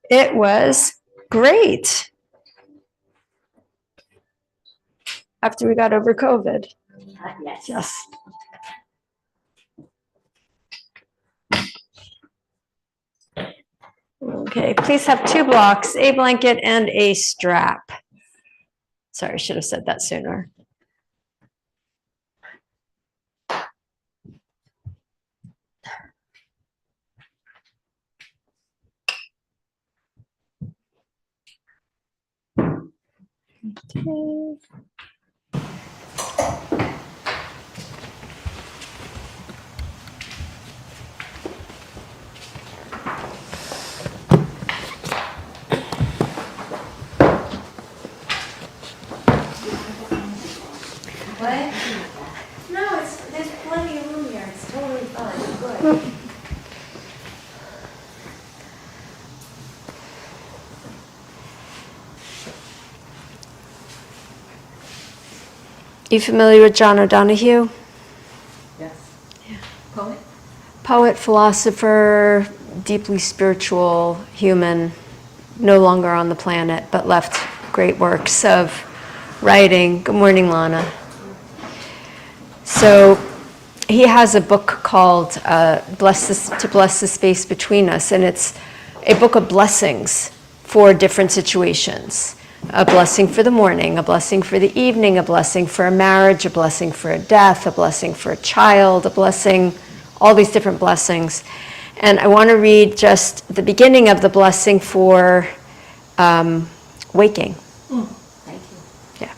It was great after we got over COVID. Yes. Yes. Okay, please have 2 blocks, a blanket and a strap. Sorry, I should have said that sooner. Okay. What? No, there's plenty of room here. It's totally fine. It's good. You familiar with John O'Donohue? Yes. Yeah. Poet? Poet, philosopher, deeply spiritual human, no longer on the planet, but left great works of writing. Good morning, Lana. So he has a book called To Bless the Space Between Us, and it's a book of blessings for different situations. A blessing for the morning, a blessing for the evening, a blessing for a marriage, a blessing for a death, a blessing for a child, a blessing, all these different blessings. And I want to read just the beginning of the blessing for waking. Thank you. Yeah.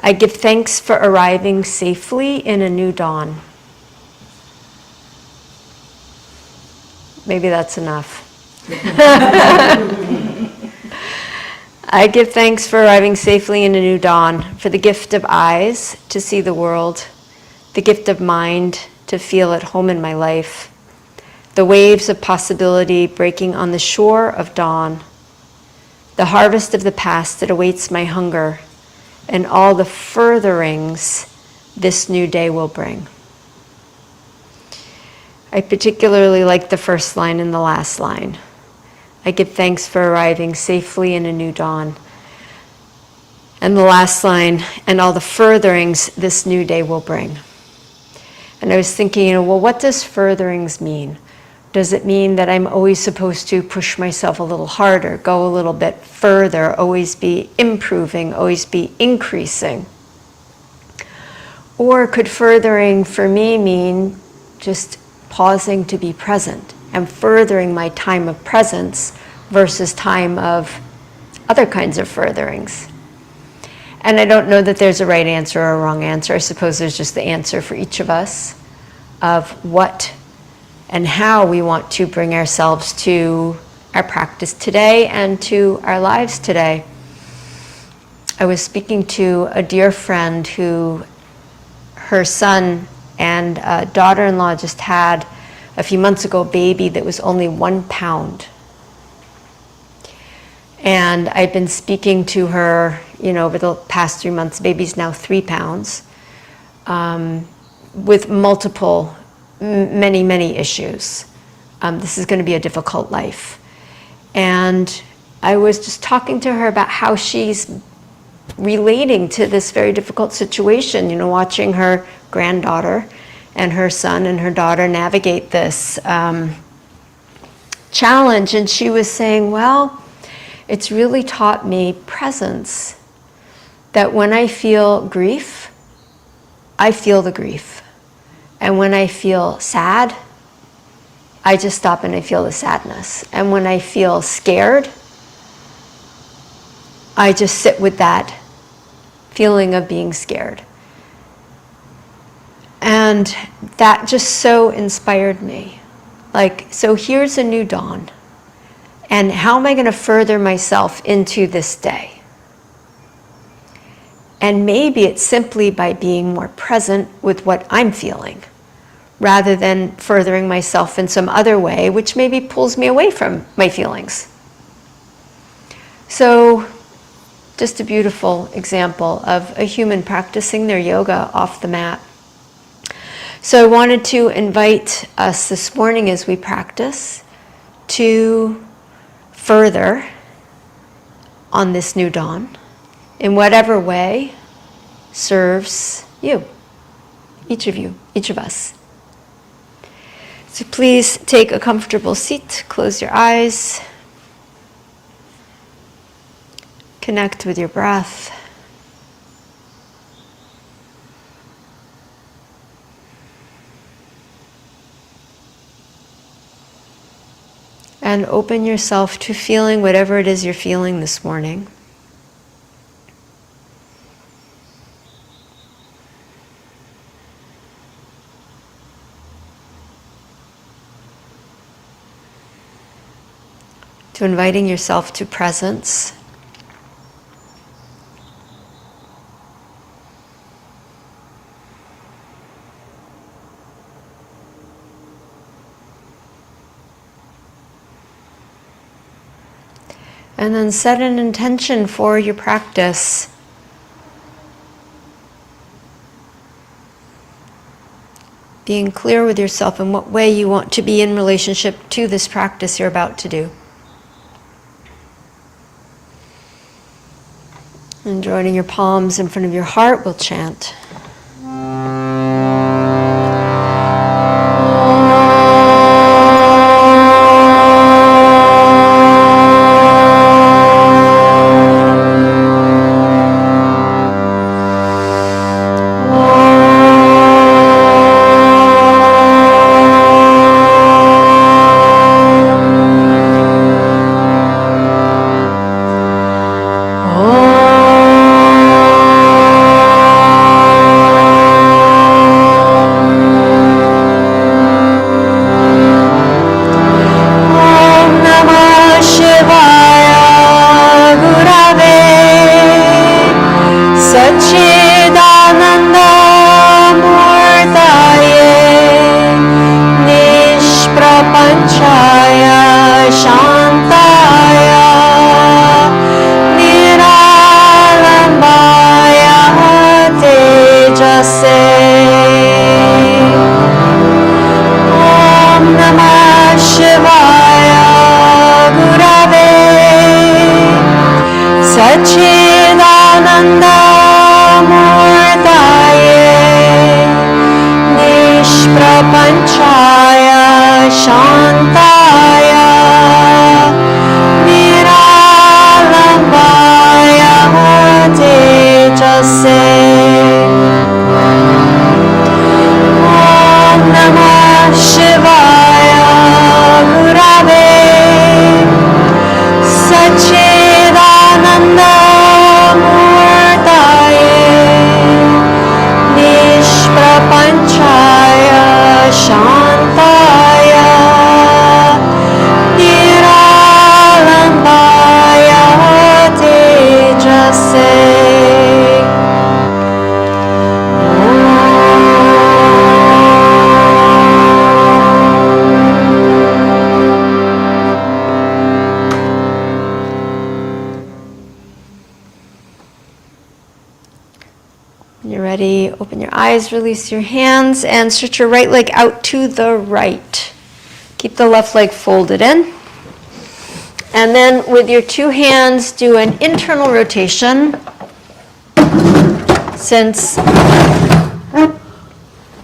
I give thanks for arriving safely in a new dawn. Maybe that's enough. I give thanks for arriving safely in a new dawn, for the gift of eyes to see the world, the gift of mind to feel at home in my life, the waves of possibility breaking on the shore of dawn, the harvest of the past that awaits my hunger, and all the furtherings this new day will bring. I particularly like the first line and the last line. I give thanks for arriving safely in a new dawn. And the last line, and all the furtherings this new day will bring. And I was thinking, well, what does furtherings mean? Does it mean that I'm always supposed to push myself a little harder, go a little bit further, always be improving, always be increasing? Or could furthering for me mean just pausing to be present and furthering my time of presence versus time of other kinds of furtherings? And I don't know that there's a right answer or a wrong answer. I suppose there's just the answer for each of us of what and how we want to bring ourselves to our practice today and to our lives today. I was speaking to a dear friend who her son and daughter-in-law just had a few months ago a baby that was only 1 pound. And I've been speaking to her, over the past 3 months. Baby's now 3 pounds, with multiple, many issues. This is going to be a difficult life. And I was just talking to her about how she's relating to this very difficult situation, watching her granddaughter and her son and her daughter navigate this challenge. And she was saying, well, it's really taught me presence, that when I feel grief, I feel the grief. And when I feel sad, I just stop and I feel the sadness. And when I feel scared, I just sit with that feeling of being scared. And that just so inspired me. So here's a new dawn. And how am I going to further myself into this day? And maybe it's simply by being more present with what I'm feeling, rather than furthering myself in some other way, which maybe pulls me away from my feelings. So, just a beautiful example of a human practicing their yoga off the mat. So I wanted to invite us this morning as we practice to further on this new dawn in whatever way serves you, each of us. So please take a comfortable seat, close your eyes, connect with your breath. And open yourself to feeling whatever it is you're feeling this morning. To inviting yourself to presence. And then set an intention for your practice. Being clear with yourself in what way you want to be in relationship to this practice you're about to do. And joining your palms in front of your heart, we'll chant. When you're ready, open your eyes, release your hands, and stretch your right leg out to the right. Keep the left leg folded in. And then with your two hands, do an internal rotation. Since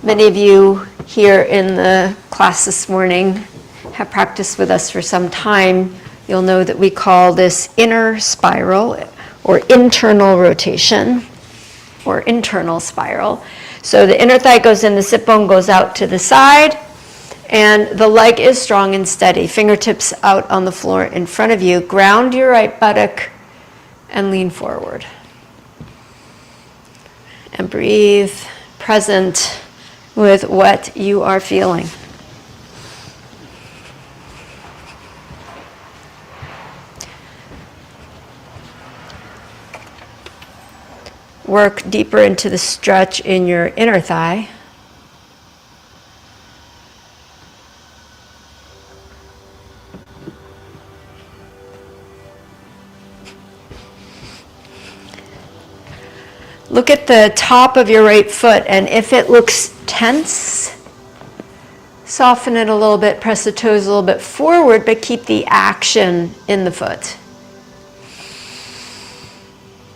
many of you here in the class this morning have practiced with us for some time, you'll know that we call this inner spiral or internal rotation or internal spiral. So the inner thigh goes in, the sit bone goes out to the side, and the leg is strong and steady. Fingertips out on the floor in front of you. Ground your right buttock and lean forward. And breathe, present with what you are feeling. Work deeper into the stretch in your inner thigh. Look at the top of your right foot, and if it looks tense, Soften it a little bit, press the toes a little bit forward, but keep the action in the foot.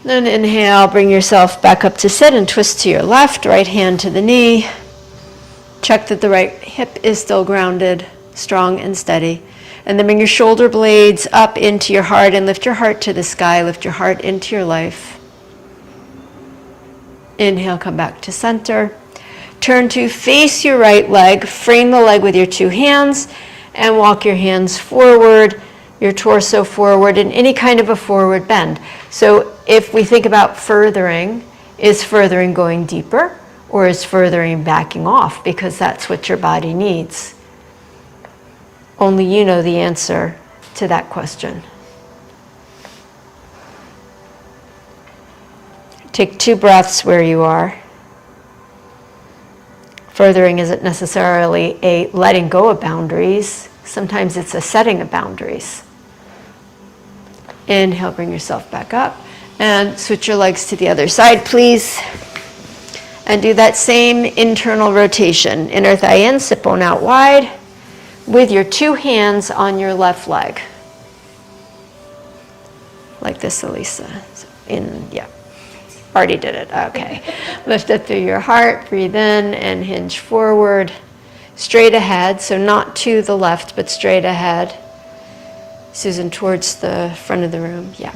Then inhale, bring yourself back up to sit and twist to your left, right hand to the knee. Check that the right hip is still grounded, strong and steady. And then bring your shoulder blades up into your heart and lift your heart to the sky, lift your heart into your life. Inhale, come back to center. Turn to face your right leg, frame the leg with your two hands, and walk your hands forward, your torso forward in any kind of a forward bend. So if we think about furthering, is furthering going deeper or is furthering backing off? Because that's what your body needs. Only you know the answer to that question. Take 2 breaths where you are. Furthering isn't necessarily a letting go of boundaries. Sometimes it's a setting of boundaries. Inhale, bring yourself back up. And switch your legs to the other side, please. And do that same internal rotation. Inner thigh in, sit bone out wide, with your 2 hands on your left leg. Like this, Elisa. Yeah. Already did it. Okay. Lift it through your heart, breathe in, and hinge forward. Straight ahead, so not to the left, but straight ahead. Susan, towards the front of the room. Yeah.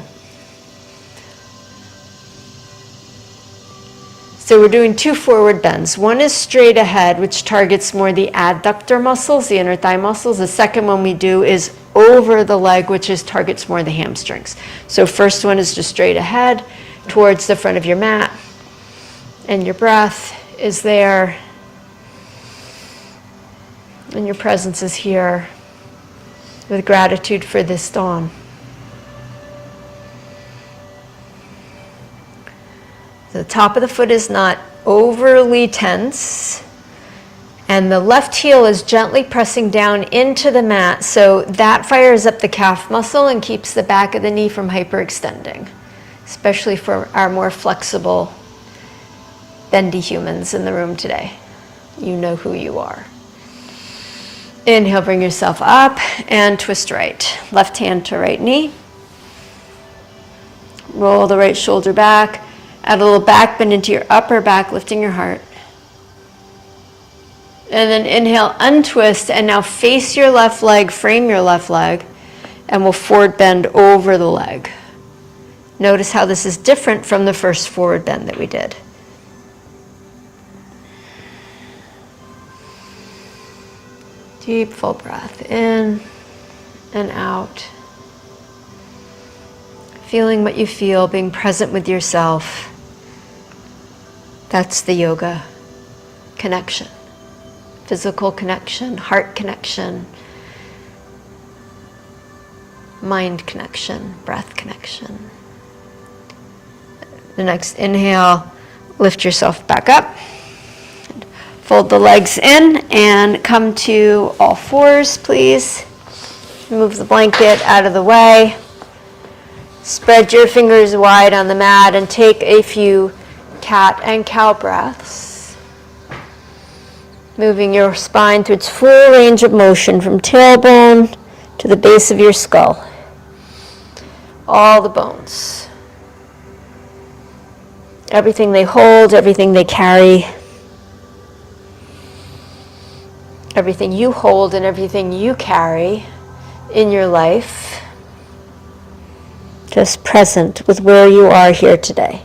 So we're doing 2 forward bends. One is straight ahead, which targets more the adductor muscles, the inner thigh muscles. The second one we do is over the leg, which targets more the hamstrings. So first one is just straight ahead, towards the front of your mat. And your breath is there. And your presence is here with gratitude for this dawn. The top of the foot is not overly tense, and the left heel is gently pressing down into the mat, so that fires up the calf muscle and keeps the back of the knee from hyperextending, especially for our more flexible, bendy humans in the room today. You know who you are. Inhale, bring yourself up and twist right. Left hand to right knee. Roll the right shoulder back. Add a little back bend into your upper back, lifting your heart. And then inhale, untwist, and now face your left leg, frame your left leg, and we'll forward bend over the leg. Notice how this is different from the first forward bend that we did. Deep, full breath in and out. Feeling what you feel, being present with yourself. That's the yoga connection. Physical connection, heart connection, mind connection, breath connection. The next inhale, lift yourself back up. Fold the legs in and come to all fours, please. Move the blanket out of the way. Spread your fingers wide on the mat and take a few cat and cow breaths. Moving your spine through its full range of motion from tailbone to the base of your skull. All the bones. Everything they hold, everything they carry. Everything you hold and everything you carry in your life. Just present with where you are here today.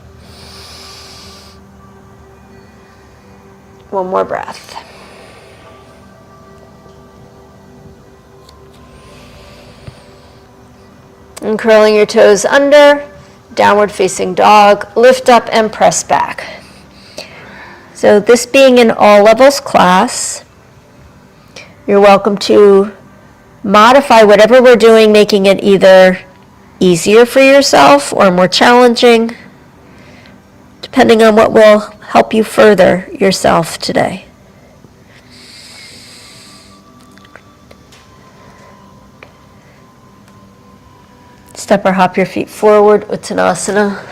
One more breath. And curling your toes under, downward facing dog, lift up and press back. So this being an all levels class, you're welcome to modify whatever we're doing, making it either easier for yourself or more challenging, depending on what will help you further yourself today. Step or hop your feet forward, Uttanasana.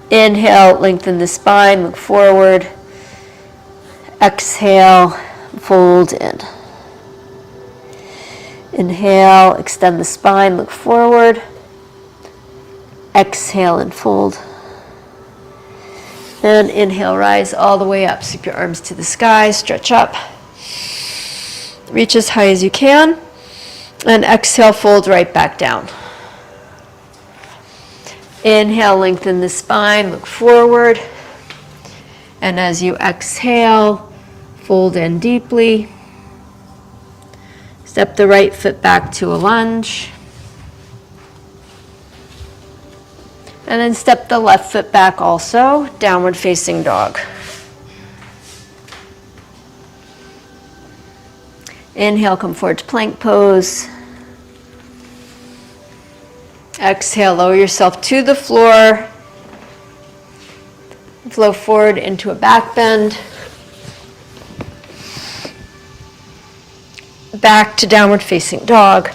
Inhale, lengthen the spine, look forward. Exhale, fold in. Inhale, extend the spine, look forward. Exhale and fold. And inhale, rise all the way up. Sweep your arms to the sky, stretch up. Reach as high as you can. And exhale, fold right back down. Inhale, lengthen the spine, look forward. And as you exhale, fold in deeply. Step the right foot back to a lunge. And then step the left foot back also, downward facing dog. Inhale, come forward to plank pose. Exhale, lower yourself to the floor. Flow forward into a back bend. Back to downward facing dog.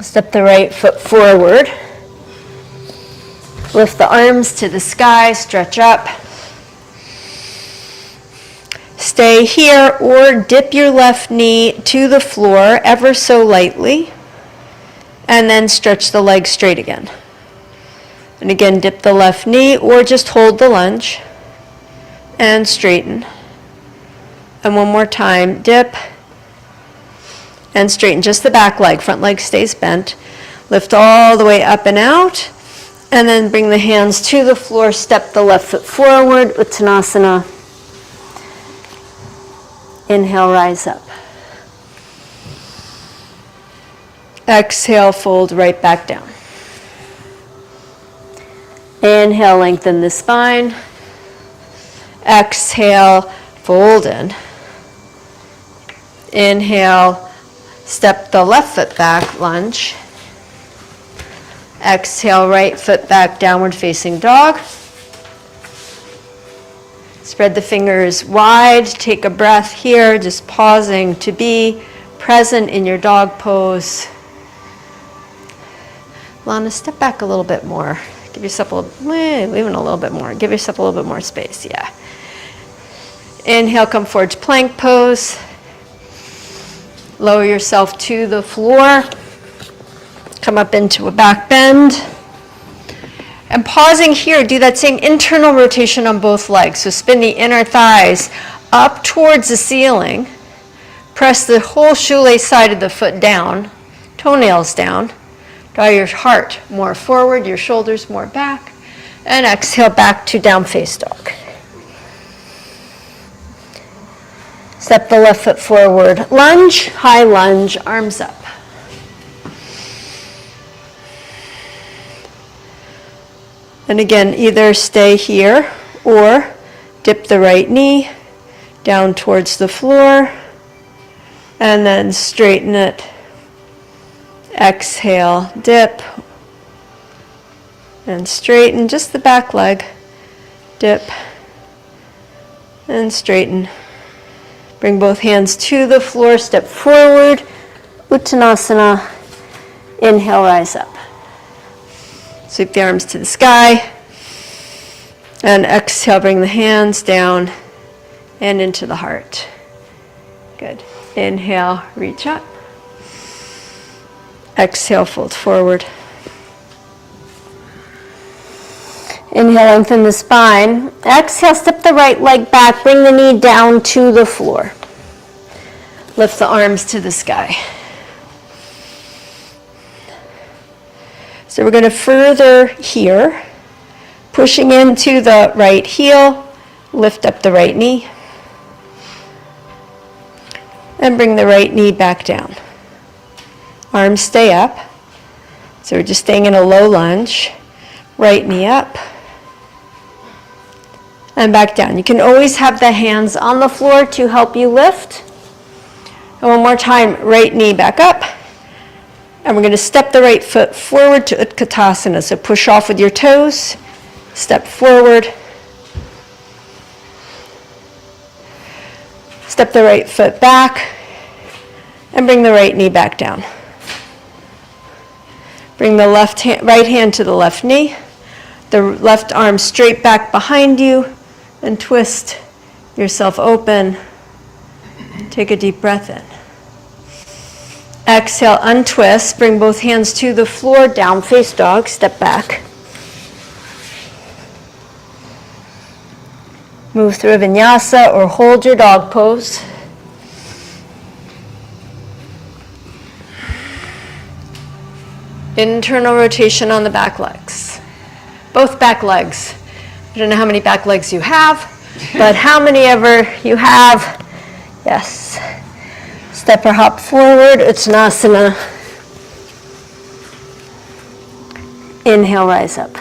Step the right foot forward. Lift the arms to the sky, stretch up. Stay here or dip your left knee to the floor ever so lightly. And then stretch the leg straight again. And again, dip the left knee or just hold the lunge. And straighten. And one more time, dip. And straighten just the back leg. Front leg stays bent. Lift all the way up and out. And then bring the hands to the floor. Step the left foot forward. Uttanasana. Inhale, rise up. Exhale, fold right back down. Inhale, lengthen the spine. Exhale, fold in. Inhale, step the left foot back, lunge. Exhale, right foot back, downward facing dog. Spread the fingers wide, take a breath here, just pausing to be present in your dog pose. Lana, step back a little bit more. Give yourself even a little bit more. Give yourself a little bit more space, yeah. Inhale, come forward to plank pose. Lower yourself to the floor. Come up into a back bend. And pausing here, do that same internal rotation on both legs. So spin the inner thighs up towards the ceiling. Press the whole shoelace side of the foot down, toenails down. Draw your heart more forward, your shoulders more back. And exhale back to down face dog. Step the left foot forward. Lunge, high lunge, arms up. And again, either stay here or dip the right knee down towards the floor and then straighten it. Exhale, dip and straighten just the back leg. Dip and straighten. Bring both hands to the floor, step forward, Uttanasana. Inhale, rise up. Sweep the arms to the sky. And exhale, bring the hands down and into the heart. Good. Inhale, reach up. Exhale, fold forward. Inhale, lengthen the spine. Exhale, step the right leg back. Bring the knee down to the floor. Lift the arms to the sky. So we're going to further here, pushing into the right heel, lift up the right knee, and bring the right knee back down. Arms stay up. So we're just staying in a low lunge. Right knee up, and back down. You can always have the hands on the floor to help you lift. And one more time, right knee back up. And we're going to step the right foot forward to Utkatasana. So push off with your toes, step forward. Step the right foot back and bring the right knee back down. Bring the right hand to the left knee. the left arm straight back behind you and twist yourself open. Take a deep breath in. Exhale, untwist. Bring both hands to the floor, down face dog, step back. Move through a vinyasa or hold your dog pose. Internal rotation on the back legs. Both back legs. I don't know how many back legs you have, but how many ever you have. Yes. Step or hop forward, Uttanasana. Inhale, rise up.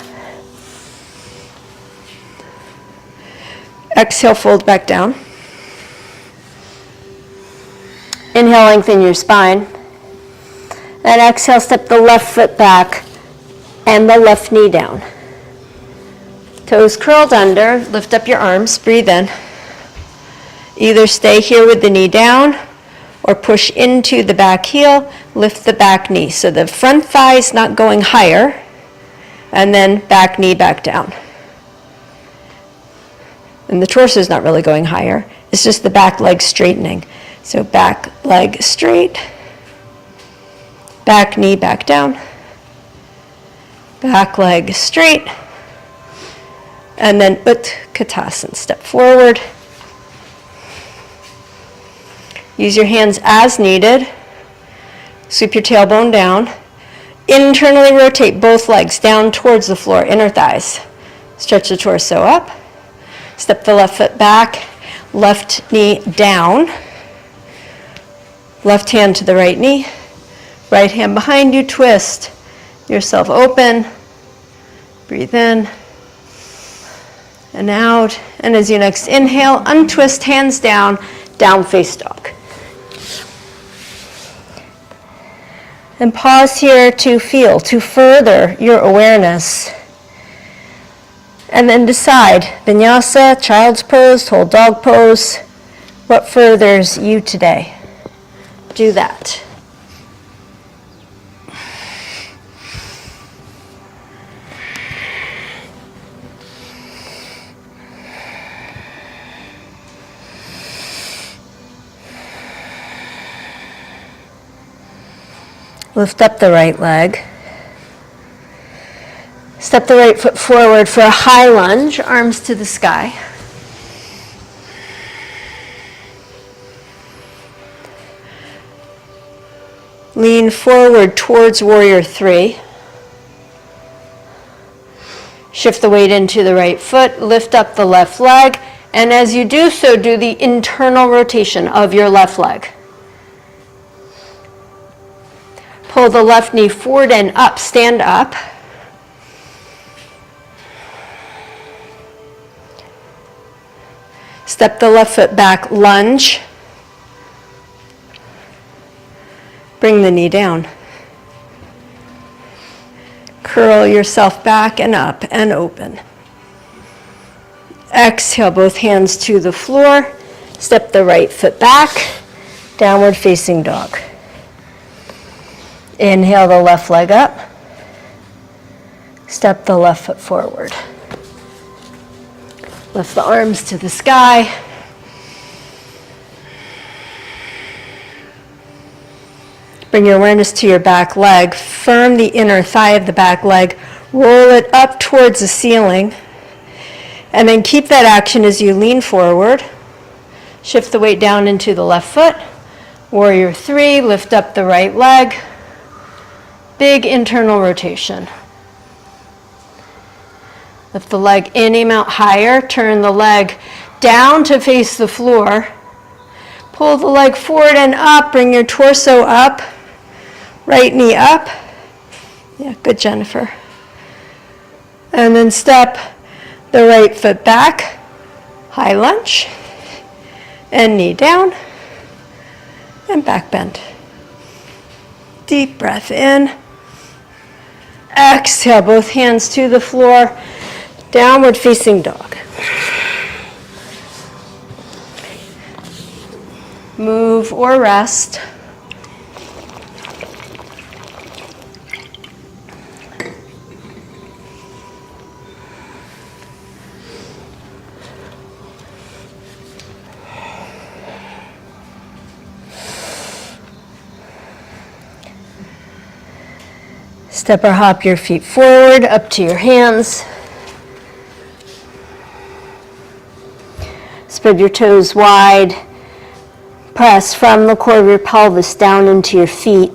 Exhale, fold back down. Inhale, lengthen your spine. And exhale, step the left foot back and the left knee down. Toes curled under, lift up your arms, breathe in. Either stay here with the knee down or push into the back heel, lift the back knee. So the front thigh is not going higher, and then back knee back down. And the torso is not really going higher, it's just the back leg straightening. So back leg straight, back knee back down, back leg straight, and then Utkatasana, step forward. Use your hands as needed. Sweep your tailbone down. Internally rotate both legs down towards the floor, inner thighs. Stretch the torso up. Step the left foot back, left knee down. Left hand to the right knee. Right hand behind you, twist yourself open. Breathe in and out. And as you next inhale, untwist, hands down, down face dog. And pause here to feel, to further your awareness. And then decide, vinyasa, child's pose, whole dog pose, what furthers you today. Do that. Lift up the right leg. Step the right foot forward for a high lunge, arms to the sky. Lean forward towards warrior three. Shift the weight into the right foot, lift up the left leg, and as you do so, do the internal rotation of your left leg. Pull the left knee forward and up, stand up. Step the left foot back, lunge. Bring the knee down. Curl yourself back and up and open. Exhale, both hands to the floor. Step the right foot back, downward facing dog. Inhale the left leg up. Step the left foot forward. Lift the arms to the sky. Bring your awareness to your back leg. Firm the inner thigh of the back leg. Roll it up towards the ceiling. And then keep that action as you lean forward. Shift the weight down into the left foot. Warrior three, lift up the right leg. Big internal rotation. Lift the leg in, aim out higher. Turn the leg down to face the floor. Pull the leg forward and up. Bring your torso up. Right knee up. Yeah, good, Jennifer. And then step the right foot back. High lunge. And knee down. And back bend. Deep breath in. Exhale, both hands to the floor. Downward facing dog. Move or rest. Step or hop your feet forward, up to your hands. Spread your toes wide. Press from the core of your pelvis down into your feet.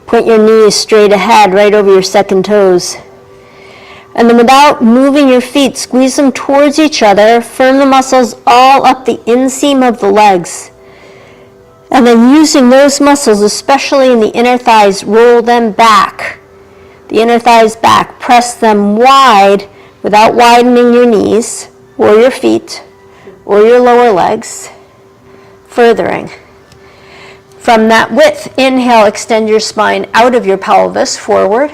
Point your knees straight ahead, right over your second toes. And then without moving your feet, squeeze them towards each other. Firm the muscles all up the inseam of the legs. And then using those muscles, especially in the inner thighs, roll them back. The inner thighs back. Press them wide without widening your knees or your feet or your lower legs. Furthering. From that width, inhale, extend your spine out of your pelvis, forward.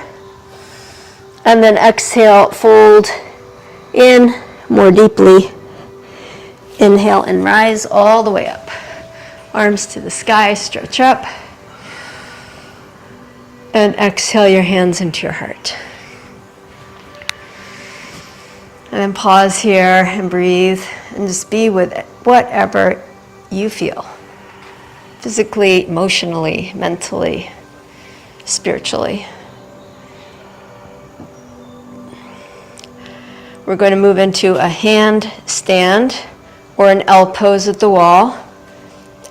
And then exhale, fold in more deeply. Inhale and rise all the way up. Arms to the sky, stretch up. And exhale your hands into your heart. And then pause here and breathe and just be with it, whatever you feel. Physically, emotionally, mentally, spiritually. We're going to move into a handstand or an L pose at the wall,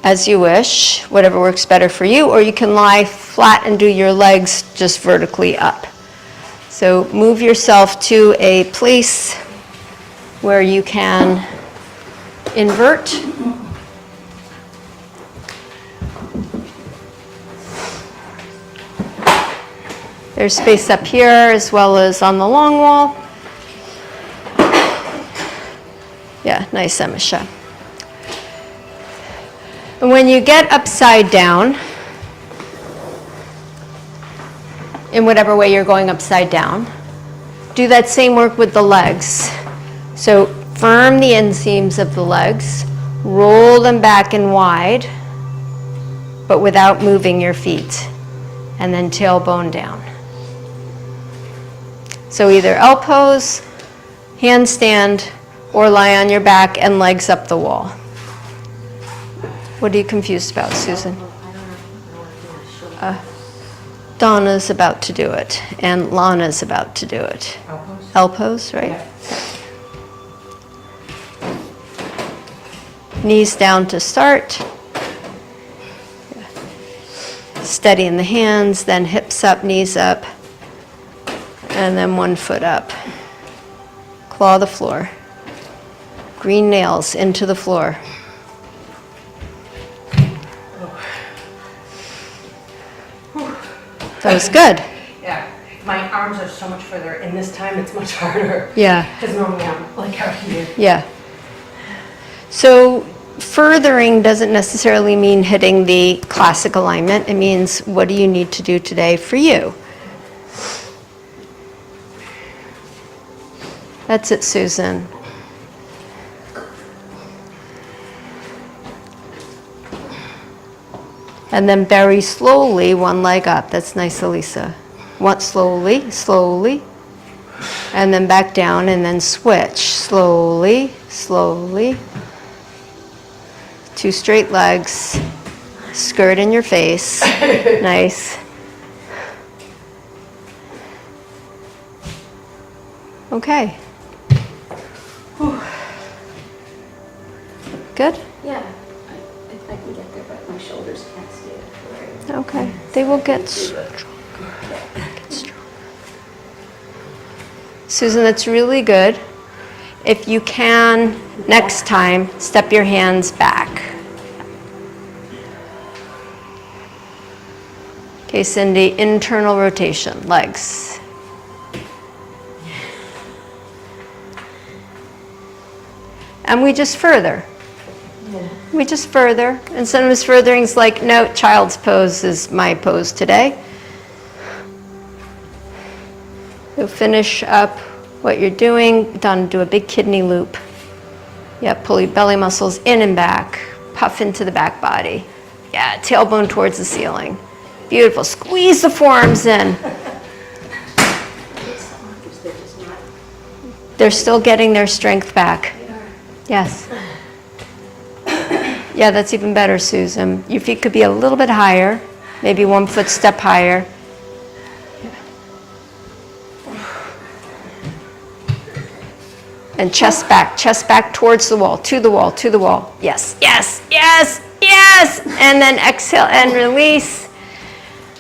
as you wish, whatever works better for you, or you can lie flat and do your legs just vertically up. So move yourself to a place where you can invert. There's space up here as well as on the long wall. Yeah, nice, Emisha. And when you get upside down, in whatever way you're going upside down, do that same work with the legs. So firm the inseams of the legs, roll them back and wide, but without moving your feet, and then tailbone down. So either L pose, handstand, or lie on your back and legs up the wall. What are you confused about, Susan? Donna's about to do it, and Lana's about to do it. L pose, right? Yeah. Knees down to start. Steady in the hands, then hips up, knees up, and then one foot up. Claw the floor. Green nails into the floor. That was good. Yeah, my arms are so much further, and this time it's much harder. Yeah. Because normally I'm like out here. Yeah. So furthering doesn't necessarily mean hitting the classic alignment. It means, what do you need to do today for you? That's it, Susan. And then very slowly, one leg up. That's nice, Elisa. Slowly, slowly. And then back down, and then switch. Slowly, slowly. 2 straight legs. Skirt in your face. Nice. Okay. Good? Yeah, I can get there, but my shoulders can't stay there. Okay. They will get stronger. Susan, that's really good. If you can, next time, step your hands back. Okay, Cindy, internal rotation, legs. And we just further. We just further. And sometimes furthering's like, no, child's pose is my pose today. So finish up what you're doing. Done, do a big kidney loop. Yeah, pull your belly muscles in and back. Puff into the back body. Yeah, tailbone towards the ceiling. Beautiful. Squeeze the forearms in. They're still getting their strength back. Yes. Yeah, that's even better, Susan. Your feet could be a little bit higher, maybe 1 foot step higher. And chest back towards the wall, to the wall, to the wall. Yes, yes, yes, yes. And then exhale and release.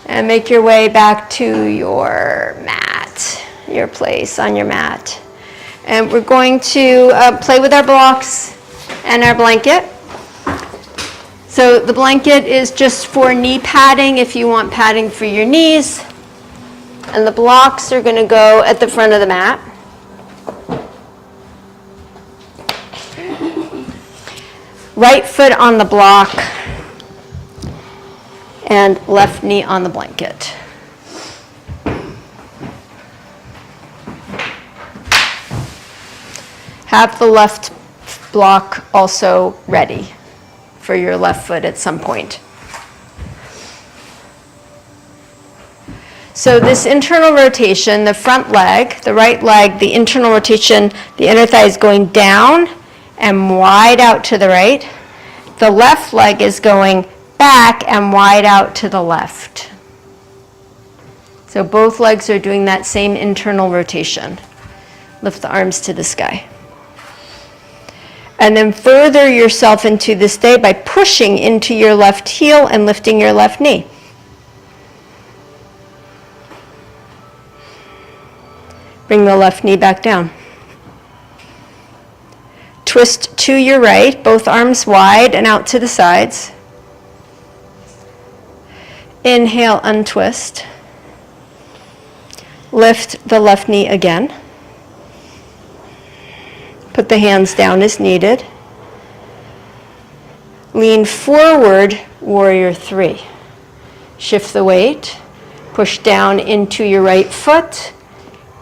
And make your way back to your mat, your place on your mat. And we're going to play with our blocks and our blanket. So the blanket is just for knee padding if you want padding for your knees. And the blocks are going to go at the front of the mat. Right foot on the block and left knee on the blanket. Have the left block also ready for your left foot at some point. So this internal rotation, the front leg, the right leg, the internal rotation, the inner thigh is going down and wide out to the right. The left leg is going back and wide out to the left. So both legs are doing that same internal rotation. Lift the arms to the sky. And then further yourself into this day by pushing into your left heel and lifting your left knee. Bring the left knee back down. Twist to your right, both arms wide and out to the sides. Inhale, untwist. Lift the left knee again. Put the hands down as needed. Lean forward, warrior three. Shift the weight. Push down into your right foot.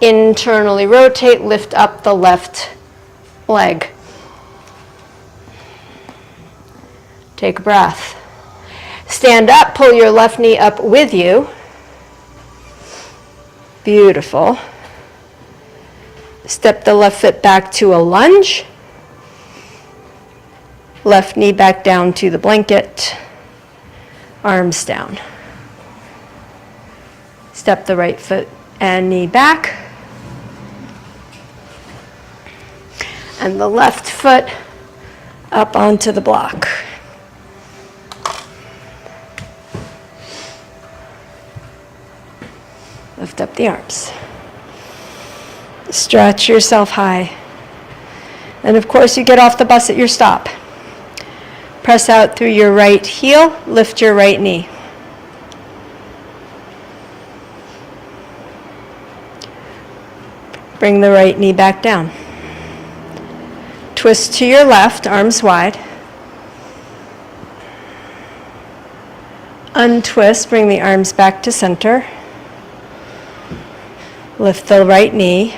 Internally rotate, lift up the left leg. Take a breath. Stand up, pull your left knee up with you. Beautiful. Step the left foot back to a lunge. Left knee back down to the blanket. Arms down. Step the right foot and knee back. And the left foot up onto the block. Lift up the arms. Stretch yourself high. And of course, you get off the bus at your stop. Press out through your right heel, lift your right knee. Bring the right knee back down. Twist to your left, arms wide. Untwist, bring the arms back to center. Lift the right knee.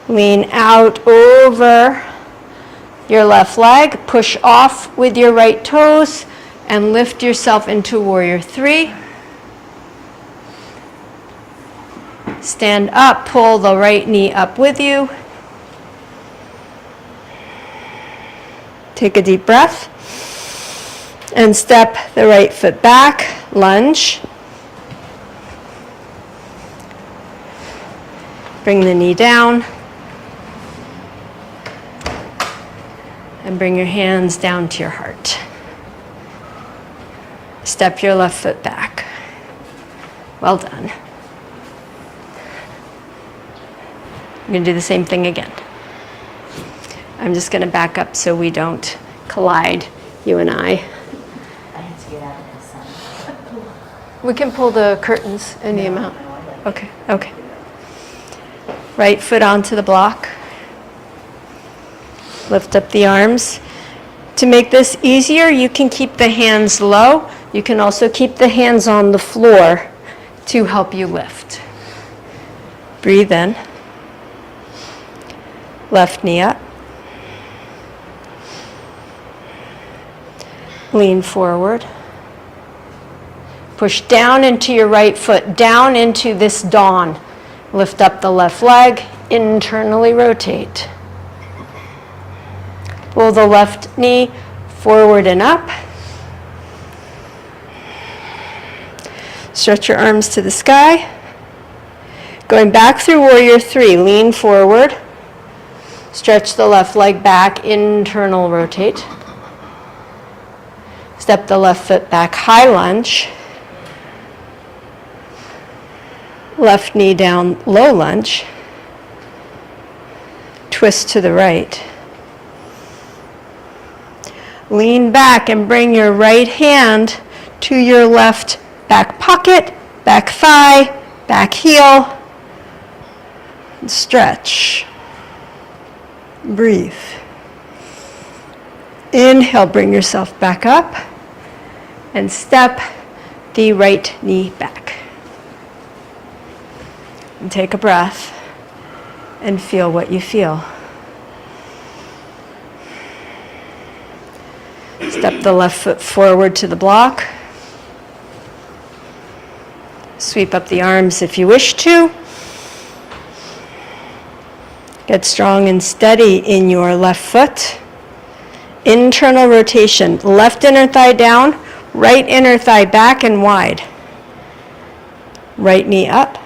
Lean out over your left leg. Push off with your right toes and lift yourself into warrior three. Stand up, pull the right knee up with you. Take a deep breath. And step the right foot back, lunge. Bring the knee down. And bring your hands down to your heart. Step your left foot back. Well done. I'm going to do the same thing again. I'm just going to back up so we don't collide, you and I. I have to get out of the sun. We can pull the curtains any amount. Okay, okay. Right foot onto the block. Lift up the arms. To make this easier, you can keep the hands low. You can also keep the hands on the floor to help you lift. Breathe in. Left knee up. Lean forward. Push down into your right foot, down into this dawn. Lift up the left leg, internally rotate. Pull the left knee forward and up. Stretch your arms to the sky. Going back through warrior 3, lean forward. Stretch the left leg back, internal rotate. Step the left foot back, high lunge. Left knee down, low lunge. Twist to the right. Lean back and bring your right hand to your left back pocket, back thigh, back heel. And stretch. Breathe. Inhale, bring yourself back up and step the right knee back. And take a breath and feel what you feel. Step the left foot forward to the block. Sweep up the arms if you wish to. Get strong and steady in your left foot. Internal rotation. Left inner thigh down, right inner thigh back and wide. Right knee up.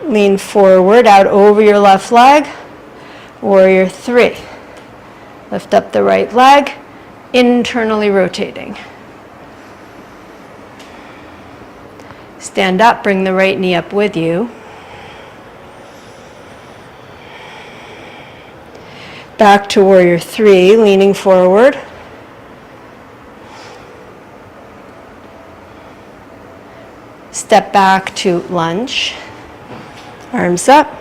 Lean forward, out over your left leg. Warrior 3. Lift up the right leg, internally rotating. Stand up, bring the right knee up with you. Back to warrior 3, leaning forward. Step back to lunge. Arms up.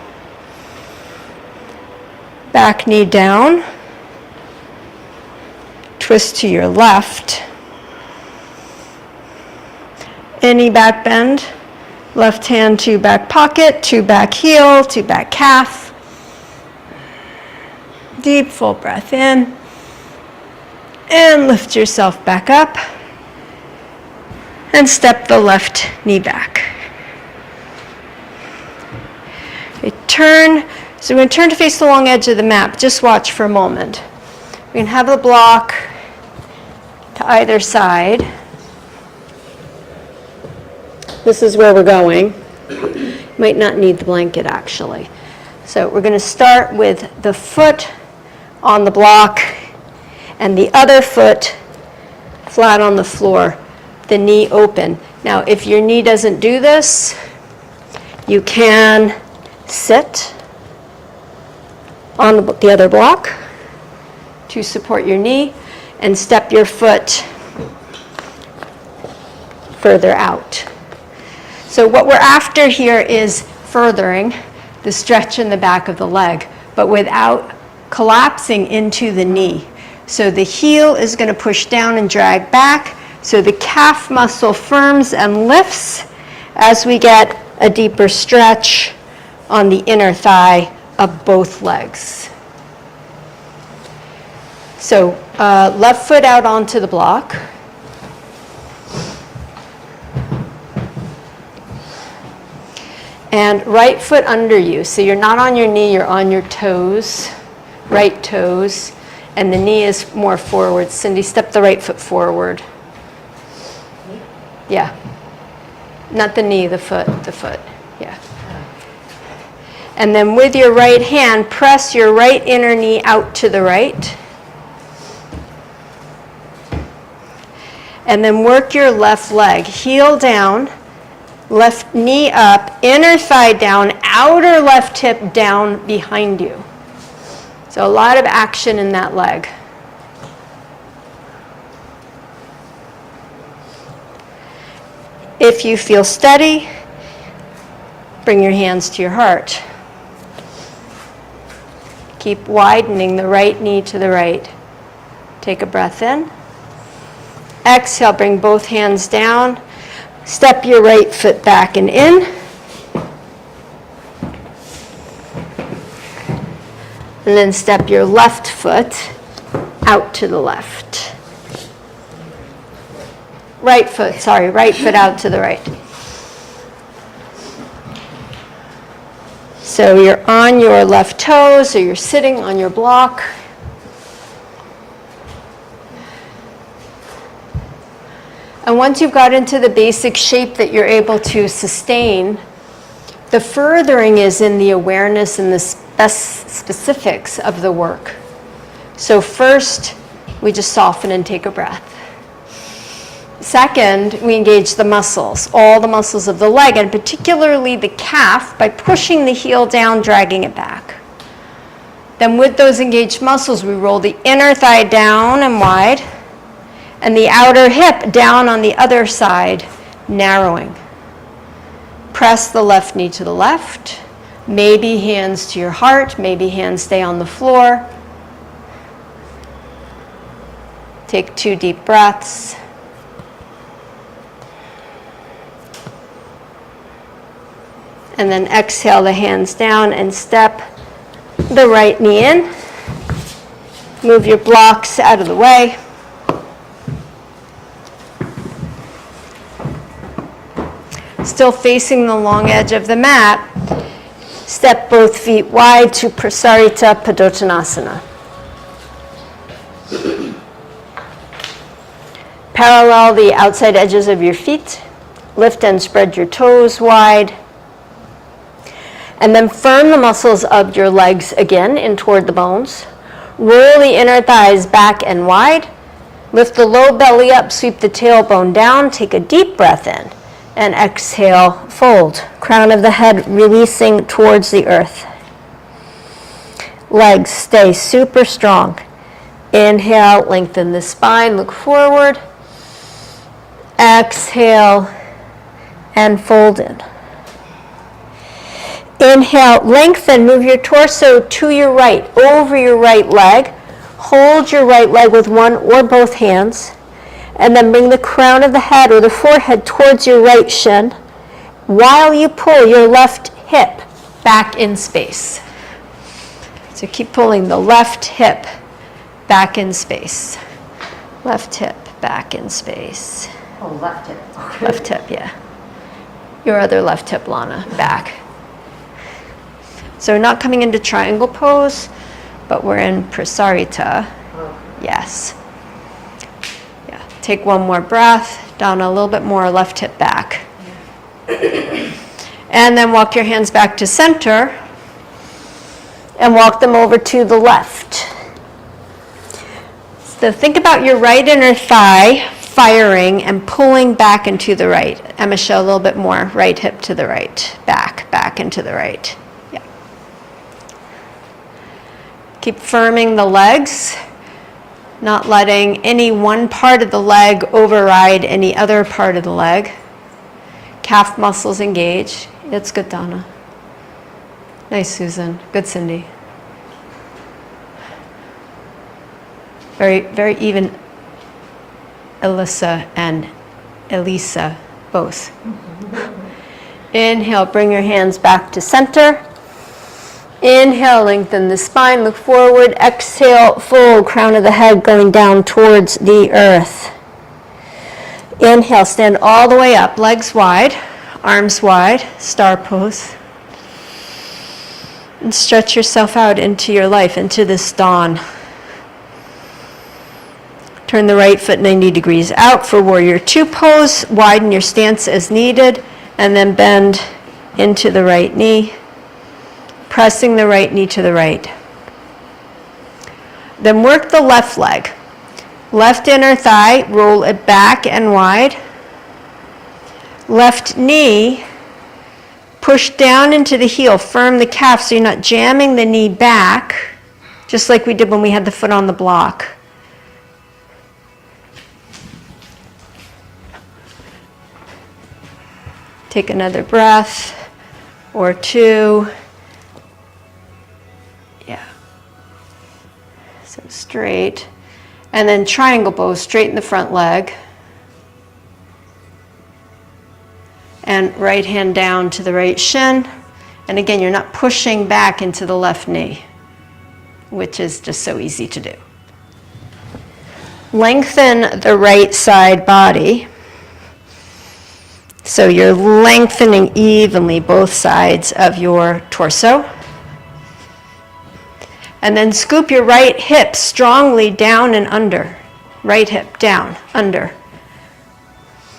Back knee down. Twist to your left. Any back bend. Left hand to back pocket, to back heel, to back calf. Deep full breath in. And lift yourself back up. And step the left knee back. Okay, turn. So we're going to turn to face the long edge of the mat. Just watch for a moment. We can have the block to either side. This is where we're going. Might not need the blanket actually. So we're going to start with the foot on the block and the other foot flat on the floor, the knee open. Now if your knee doesn't do this, you can sit on the other block to support your knee and step your foot further out. So what we're after here is furthering the stretch in the back of the leg, but without collapsing into the knee. So the heel is going to push down and drag back, so the calf muscle firms and lifts as we get a deeper stretch on the inner thigh of both legs. So left foot out onto the block. And right foot under you. So you're not on your knee, you're on your toes, right toes. And the knee is more forward. Cindy, step the right foot forward. Yeah. Not the knee, the foot, yeah. And then with your right hand, press your right inner knee out to the right. And then work your left leg, heel down, left knee up, inner thigh down, outer left hip down behind you. So a lot of action in that leg. If you feel steady, bring your hands to your heart. Keep widening the right knee to the right. Take a breath in. Exhale, bring both hands down. Step your right foot back and in. And then step your left foot out to the left. Right foot out to the right. So you're on your left toes, or you're sitting on your block. And once you've got into the basic shape that you're able to sustain, the furthering is in the awareness and the specifics of the work. So first, we just soften and take a breath. Second, we engage the muscles, all the muscles of the leg, and particularly the calf, by pushing the heel down, dragging it back. Then with those engaged muscles, we roll the inner thigh down and wide, and the outer hip down on the other side, narrowing. Press the left knee to the left, maybe hands to your heart, maybe hands stay on the floor. Take 2 deep breaths. And then exhale the hands down and step the right knee in. Move your blocks out of the way. Still facing the long edge of the mat, step both feet wide to Prasarita Padottanasana. Parallel the outside edges of your feet. Lift and spread your toes wide. And then firm the muscles of your legs again in toward the bones. Roll the inner thighs back and wide. Lift the low belly up, sweep the tailbone down. Take a deep breath in. And exhale, fold. Crown of the head releasing towards the earth. Legs stay super strong. Inhale, lengthen the spine, look forward. Exhale, and fold in. Inhale, lengthen, move your torso to your right, over your right leg. Hold your right leg with one or both hands. And then bring the crown of the head or the forehead towards your right shin while you pull your left hip back in space. So keep pulling the left hip back in space. Left hip back in space. Oh, left hip. Okay. Left hip, yeah. Your other left hip, Lana, back. So we're not coming into triangle pose, but we're in Prasarita. Oh. Yes. Yeah. Take one more breath, down a little bit more, left hip back. And then walk your hands back to center and walk them over to the left. So think about your right inner thigh firing and pulling back into the right. And Michelle, a little bit more, right hip to the right, back into the right. Yeah. Keep firming the legs, not letting any one part of the leg override any other part of the leg. Calf muscles engage. It's good, Donna. Nice, Susan. Good, Cindy. Very, very even. Alyssa and Elisa, both. Inhale, bring your hands back to center. Inhale, lengthen the spine, look forward. Exhale, fold, crown of the head going down towards the earth. Inhale, stand all the way up, legs wide, arms wide, star pose. And stretch yourself out into your life, into this dawn. Turn the right foot 90 degrees out for warrior two pose. Widen your stance as needed, and then bend into the right knee, pressing the right knee to the right. Then work the left leg. Left inner thigh, roll it back and wide. Left knee, push down into the heel, firm the calf so you're not jamming the knee back, just like we did when we had the foot on the block. Take another breath or two. Yeah. So straight. And then triangle pose, straighten the front leg. And right hand down to the right shin. And again, you're not pushing back into the left knee, which is just so easy to do. Lengthen the right side body. So you're lengthening evenly both sides of your torso. And then scoop your right hip strongly down and under. Right hip down, under.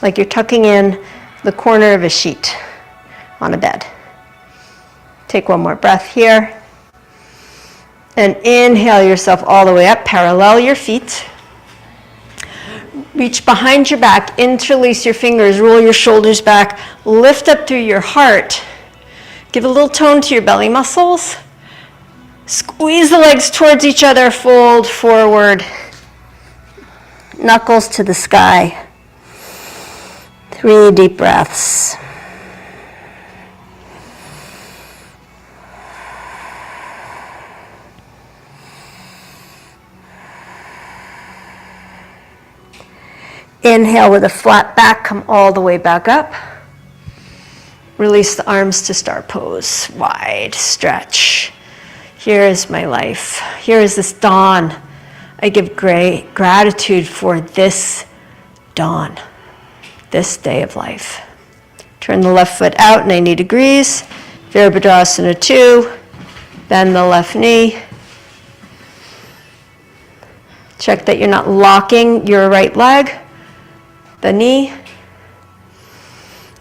like you're tucking in the corner of a sheet on a bed. Take one more breath here. And inhale yourself all the way up. Parallel your feet. Reach behind your back. Interlace your fingers. Roll your shoulders back. Lift up through your heart. Give a little tone to your belly muscles. Squeeze the legs towards each other. Fold forward. Knuckles to the sky. 3 deep breaths. Inhale with a flat back, come all the way back up. Release the arms to star pose. Wide stretch. Here is my life. Here is this dawn. I give great gratitude for this dawn, this day of life. Turn the left foot out 90 degrees. Virabhadrasana 2. Bend the left knee. Check that you're not locking your right leg, the knee.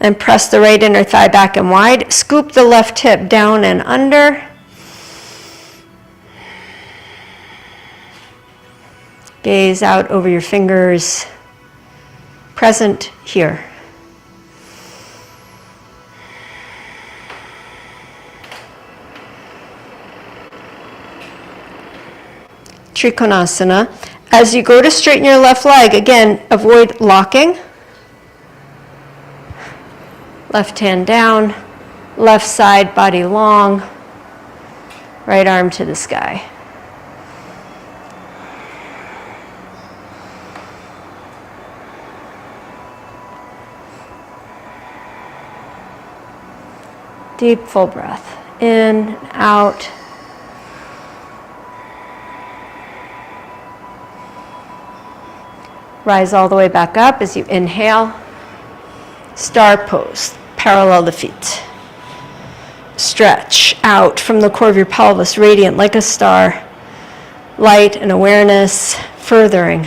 And press the right inner thigh back and wide. Scoop the left hip down and under. Gaze out over your fingers. Present here. Trikonasana. As you go to straighten your left leg, again, avoid locking. Left hand down, left side body long, right arm to the sky. Deep full breath, in, out. Rise all the way back up as you inhale. Star pose, parallel the feet. Stretch out from the core of your pelvis, radiant like a star. Light and awareness, furthering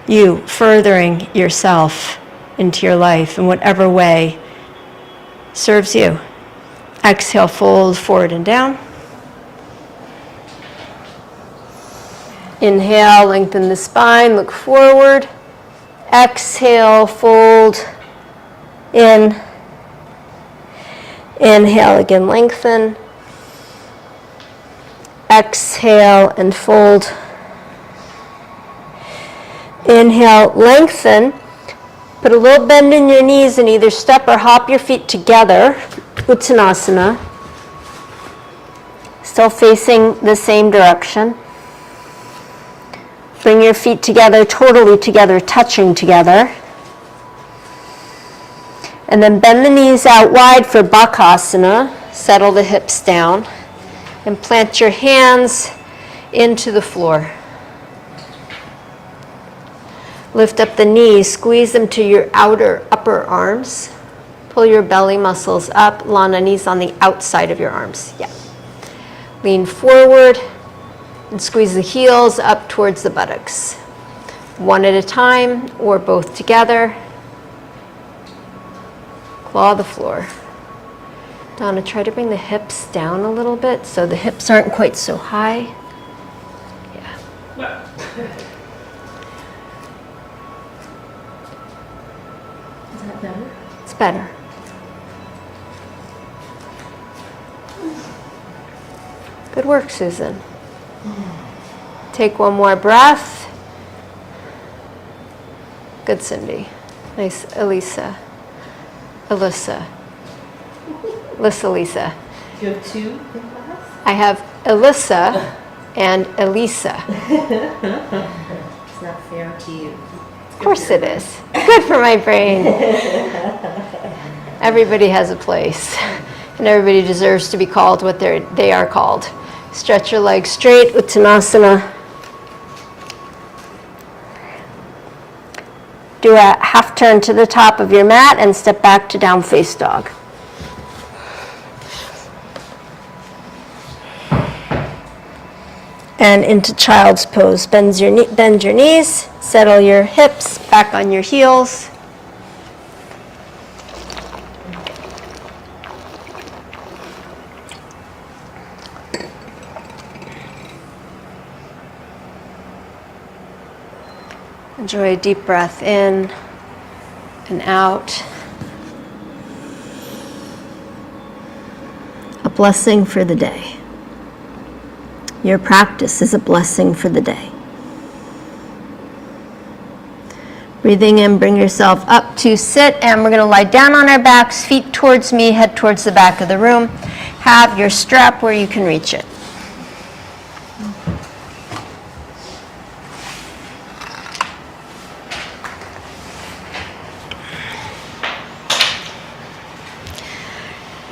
you, furthering yourself into your life in whatever way serves you. Exhale, fold forward and down. Inhale, lengthen the spine, look forward. Exhale, fold in. Inhale, again, lengthen. Exhale and fold. Inhale, lengthen. Put a little bend in your knees and either step or hop your feet together. Uttanasana. Still facing the same direction. Bring your feet together, totally together, touching together. And then bend the knees out wide for Bakasana. Settle the hips down. And plant your hands into the floor. Lift up the knees, squeeze them to your outer upper arms. Pull your belly muscles up, Lana knees on the outside of your arms. Yeah. Lean forward and squeeze the heels up towards the buttocks. One at a time or both together. Claw the floor. Donna, try to bring the hips down a little bit so the hips aren't quite so high. Yeah. Is that better? It's better. Good work, Susan. Take one more breath. Good, Cindy. Nice, Elisa. Alyssa. Lisa. You have two in class? I have Alyssa and Elisa. It's not fair to you. Of course it is. Good for my brain. Everybody has a place, and everybody deserves to be called what they are called. Stretch your legs straight, Uttanasana. Do a half turn to the top of your mat and step back to down face dog. And into child's pose. Bend your knees, settle your hips back on your heels. Enjoy a deep breath in and out. A blessing for the day. Your practice is a blessing for the day. Breathing in, bring yourself up to sit, and we're going to lie down on our backs, feet towards me, head towards the back of the room. Have your strap where you can reach it.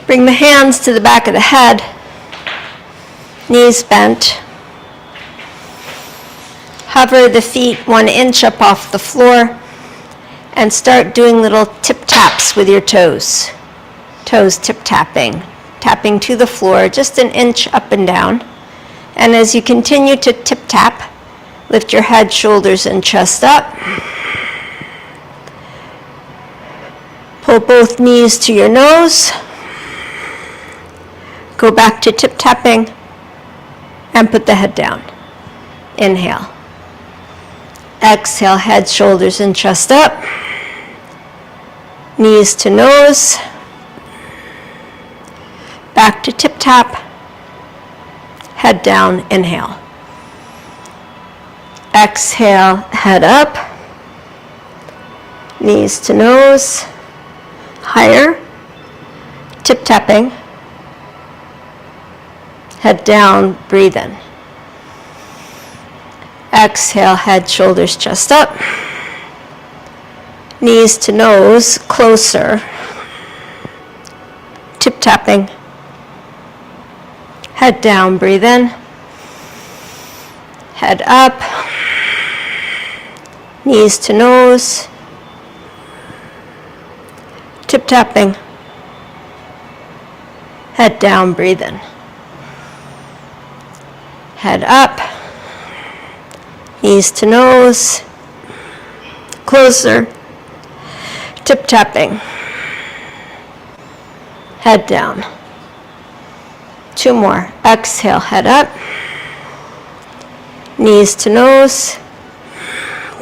Bring the hands to the back of the head, knees bent. Hover the feet 1 inch up off the floor and start doing little tip taps with your toes. Toes tip tapping, tapping to the floor just 1 inch up and down. And as you continue to tip tap, lift your head, shoulders, and chest up. Pull both knees to your nose. Go back to tip tapping and put the head down. Inhale. Exhale, head, shoulders, and chest up. Knees to nose. Back to tip tap. Head down, inhale. Exhale, head up. Knees to nose. Higher. Tip tapping. Head down, breathe in. Exhale, head, shoulders, chest up. Knees to nose, closer. Tip tapping. Head down, breathe in. Head up. Knees to nose. Tip tapping. Head down, breathe in. Head up. Knees to nose, closer, tip tapping, head down. 2 more. Exhale, head up, knees to nose,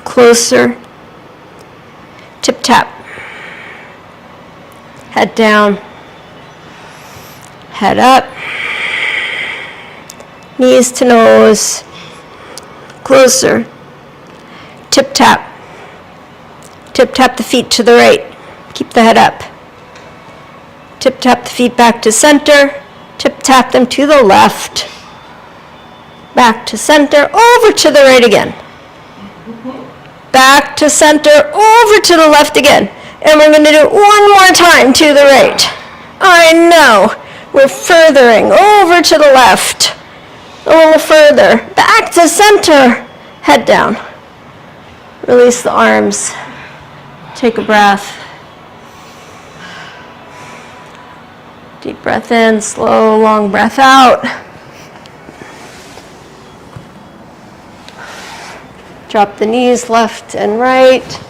closer, tip tap, head down, head up, knees to nose, closer, tip tap the feet to the right, keep the head up, tip tap the feet back to center, tip tap them to the left, back to center, over to the right again, back to center, over to the left again, and we're going to do it 1 more time to the right. I know, we're furthering, over to the left, a little further, back to center, head down. Release the arms, take a breath. Deep breath in, slow, long breath out. Drop the knees left and right,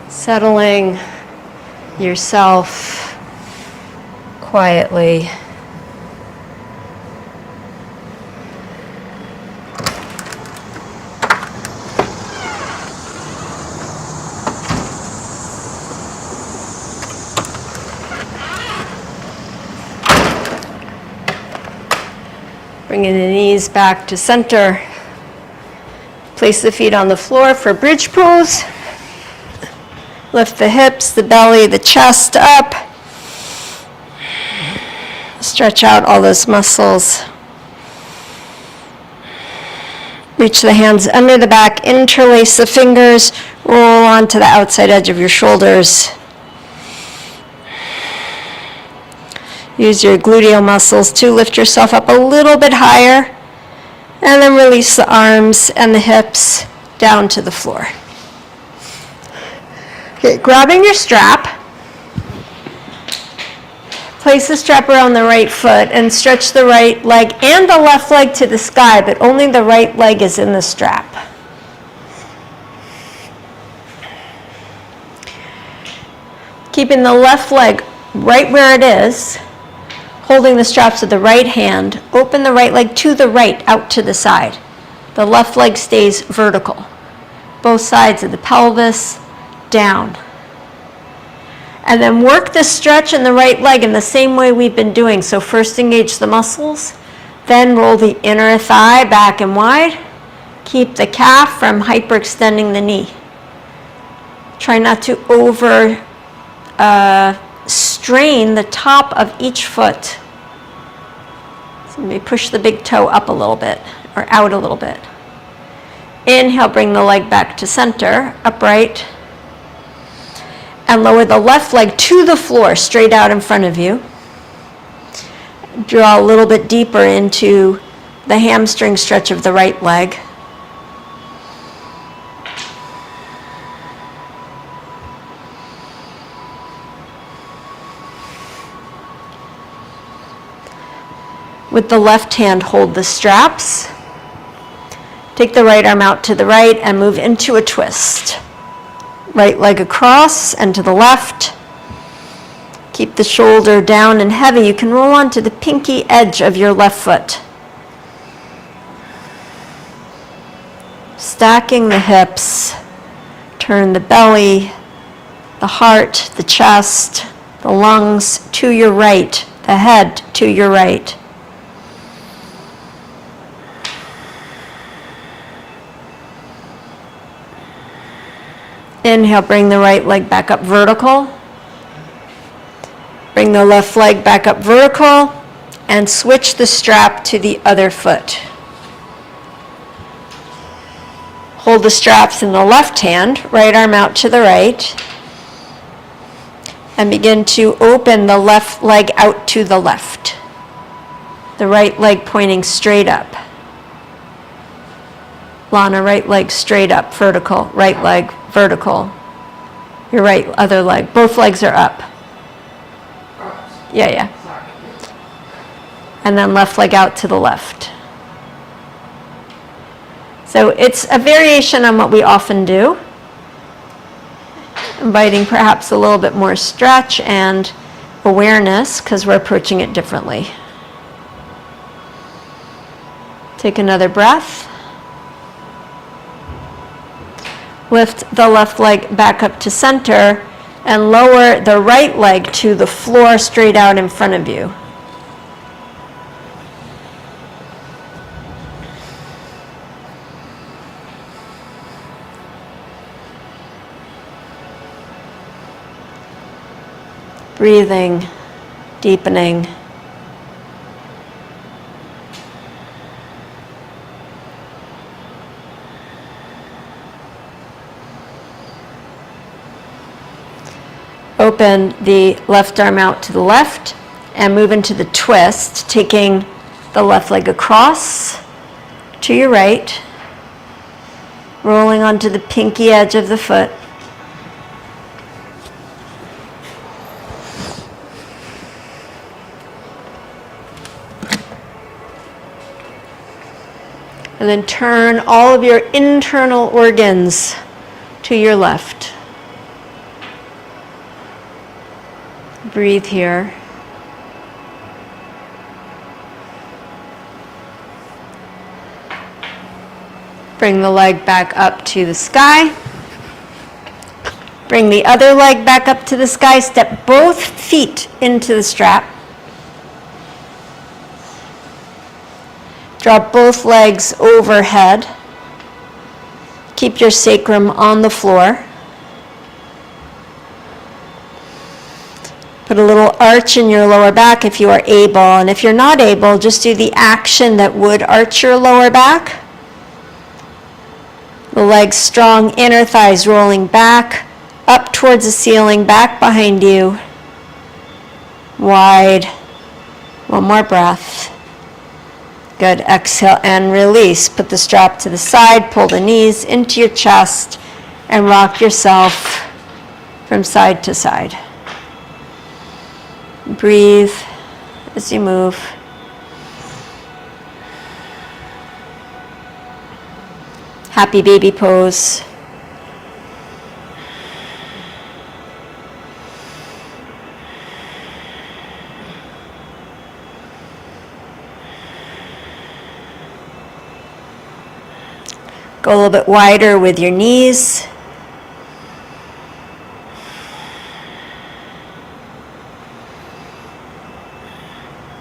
settling yourself quietly. Bringing the knees back to center. Place the feet on the floor for bridge pose. Lift the hips, the belly, the chest up. Stretch out all those muscles. Reach the hands under the back, interlace the fingers, roll onto the outside edge of your shoulders. Use your gluteal muscles to lift yourself up a little bit higher, and then release the arms and the hips down to the floor. Okay, grabbing your strap, place the strap around the right foot and stretch the right leg and the left leg to the sky, but only the right leg is in the strap. Keeping the left leg right where it is, holding the straps with the right hand, open the right leg to the right, out to the side. The left leg stays vertical. both sides of the pelvis, down. And then work the stretch in the right leg in the same way we've been doing. So first engage the muscles, then roll the inner thigh back and wide. Keep the calf from hyperextending the knee. Try not to over strain the top of each foot. So maybe push the big toe up a little bit or out a little bit. Inhale, bring the leg back to center, upright. And lower the left leg to the floor, straight out in front of you. Draw a little bit deeper into the hamstring stretch of the right leg. With the left hand, hold the straps. Take the right arm out to the right and move into a twist. Right leg across and to the left. Keep the shoulder down and heavy. You can roll onto the pinky edge of your left foot. Stacking the hips. Turn the belly, the heart, the chest, the lungs to your right, the head to your right. Inhale, bring the right leg back up vertical. Bring the left leg back up vertical and switch the strap to the other foot. Hold the straps in the left hand, right arm out to the right, and begin to open the left leg out to the left. The right leg pointing straight up. Lana, right leg straight up, vertical, right leg vertical. Your right other leg, both legs are up. Yeah. And then left leg out to the left. So it's a variation on what we often do, inviting perhaps a little bit more stretch and awareness because we're approaching it differently. Take another breath. Lift the left leg back up to center and lower the right leg to the floor straight out in front of you. Breathing, deepening. Open the left arm out to the left and move into the twist, taking the left leg across to your right, rolling onto the pinky edge of the foot. And then turn all of your internal organs to your left. Breathe here. Bring the leg back up to the sky. Bring the other leg back up to the sky. Step both feet into the strap. Drop both legs overhead. Keep your sacrum on the floor. Put a little arch in your lower back if you are able. And if you're not able, just do the action that would arch your lower back. The legs strong, inner thighs rolling back, up towards the ceiling, back behind you. Wide. One more breath. Good. Exhale and release. Put the strap to the side, pull the knees into your chest, and rock yourself from side to side. Breathe as you move. Happy baby pose. Go a little bit wider with your knees.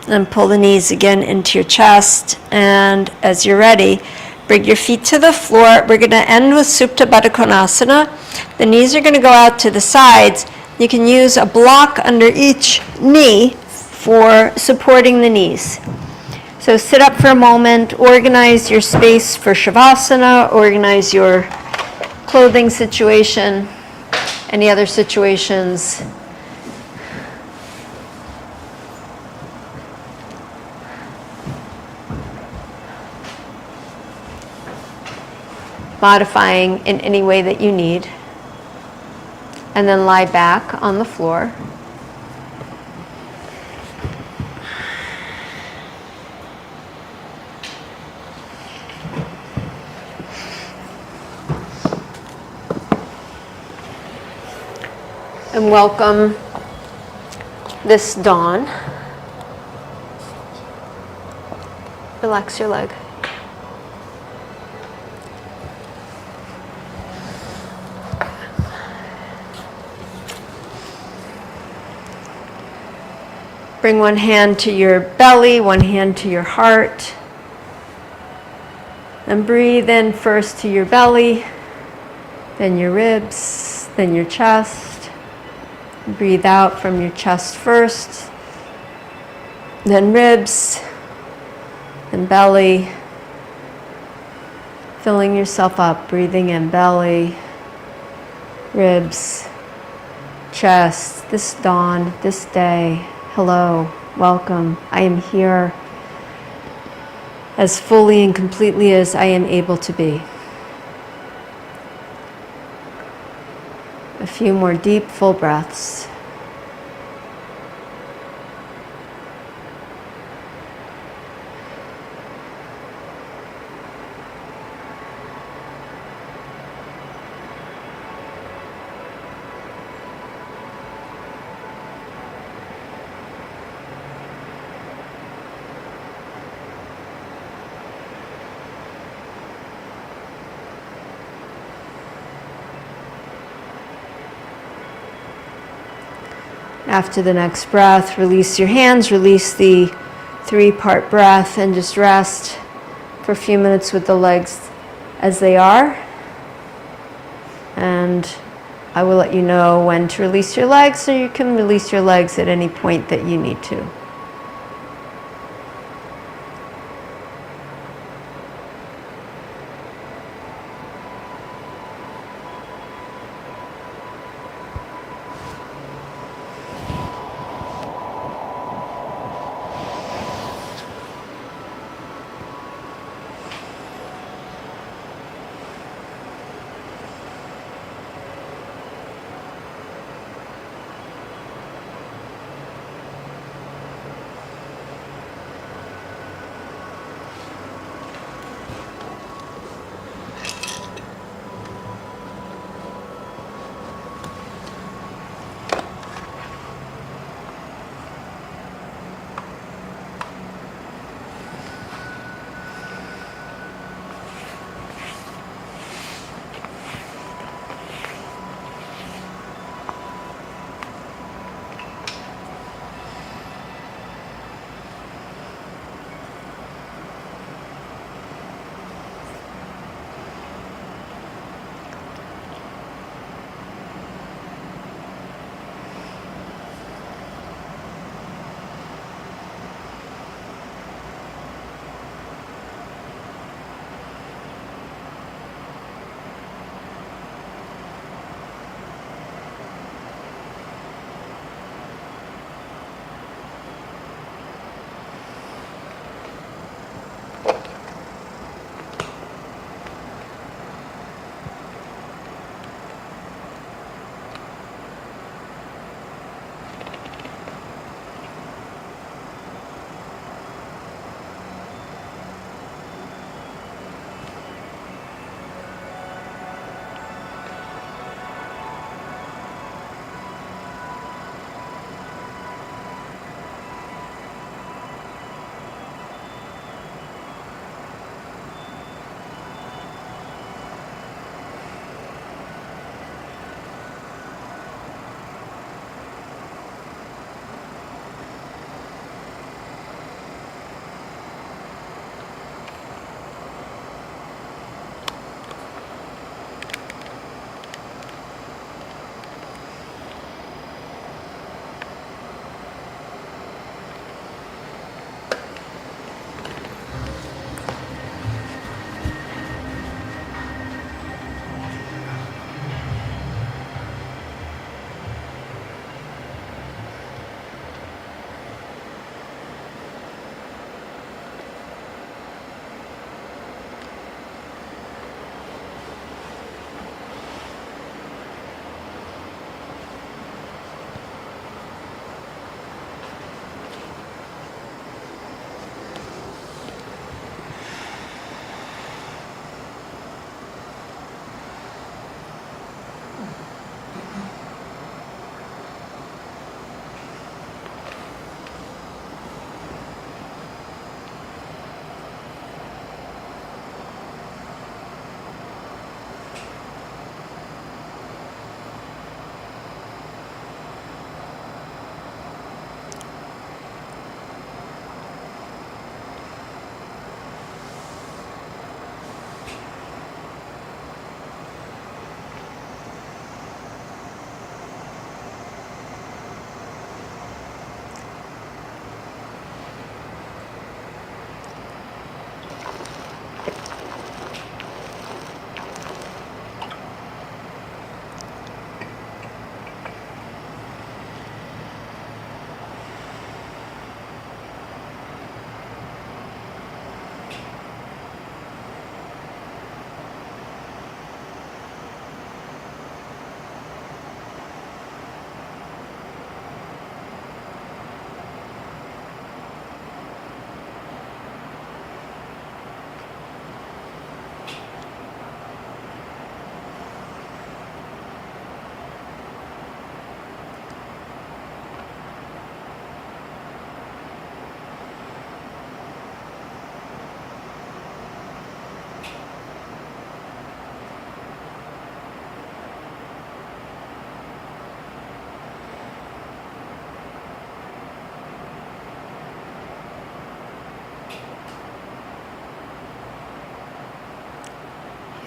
And pull the knees again into your chest. And as you're ready, bring your feet to the floor. We're going to end with Supta Baddha Konasana. The knees are going to go out to the sides. You can use a block under each knee for supporting the knees. So sit up for a moment, organize your space for Shavasana, organize your clothing situation, any other situations. Modifying in any way that you need. And then lie back on the floor. And welcome this dawn. Relax your leg. Bring one hand to your belly, one hand to your heart. And breathe in first to your belly, then your ribs, then your chest. Breathe out from your chest first, then ribs, then belly. Filling yourself up, breathing in belly, ribs, chest. This dawn, this day. Hello, welcome. I am here as fully and completely as I am able to be. A few more deep, full breaths. After the next breath, release your hands, release the 3-part breath, and just rest for a few minutes with the legs as they are. And I will let you know when to release your legs, so you can release your legs at any point that you need to.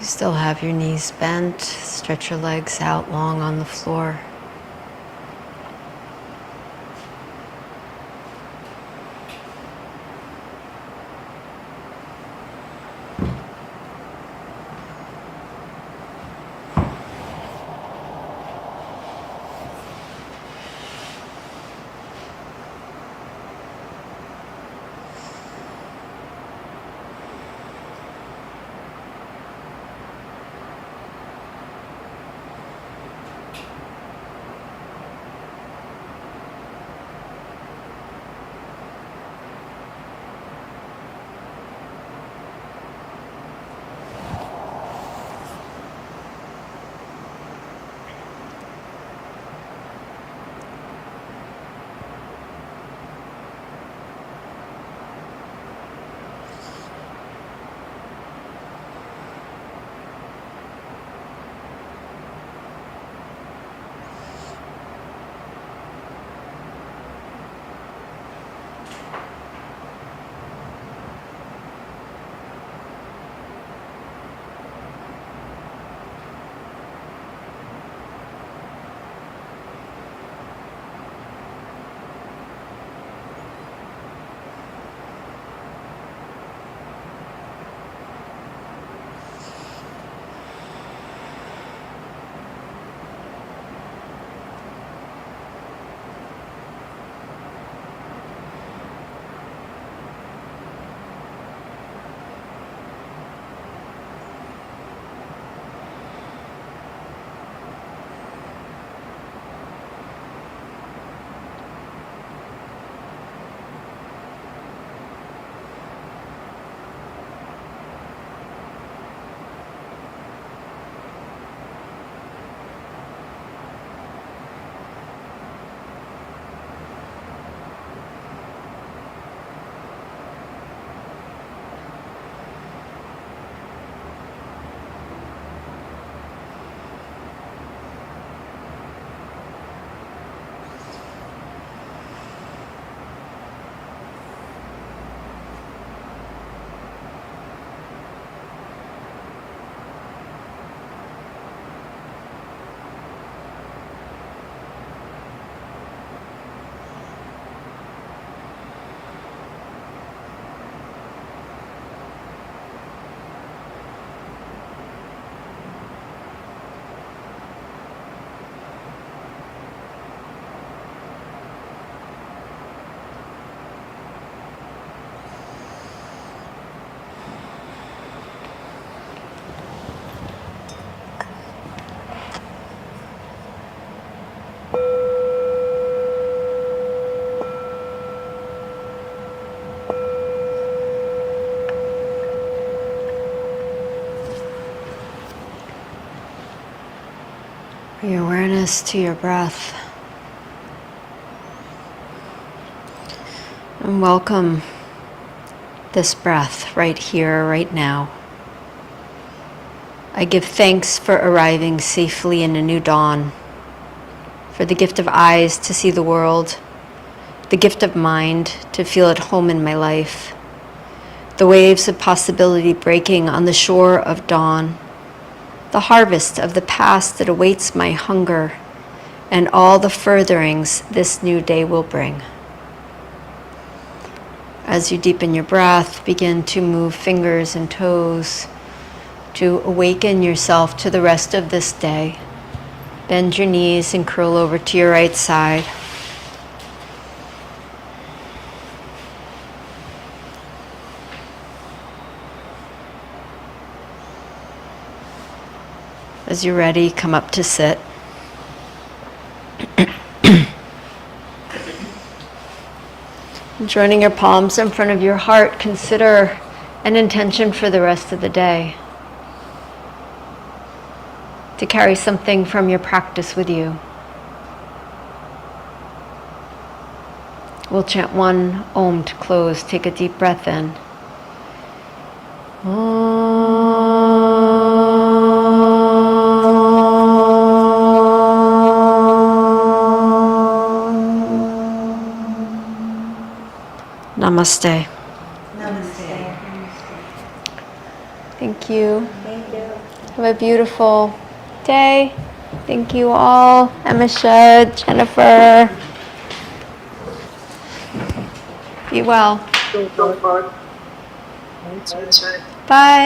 You still have your knees bent. Stretch your legs out long on the floor. Bring your awareness to your breath. And welcome this breath right here, right now. I give thanks for arriving safely in a new dawn, for the gift of eyes to see the world, the gift of mind to feel at home in my life, the waves of possibility breaking on the shore of dawn, the harvest of the past that awaits my hunger, and all the furtherings this new day will bring. As you deepen your breath, begin to move fingers and toes to awaken yourself to the rest of this day. Bend your knees and curl over to your right side. As you're ready, come up to sit. Joining your palms in front of your heart, consider an intention for the rest of the day. To carry something from your practice with you. We'll chant one Om to close. Take a deep breath in. Namaste. Namaste. Thank you. Thank you. Have a beautiful day. Thank you all. Emisha, Jennifer. Be well. Bye.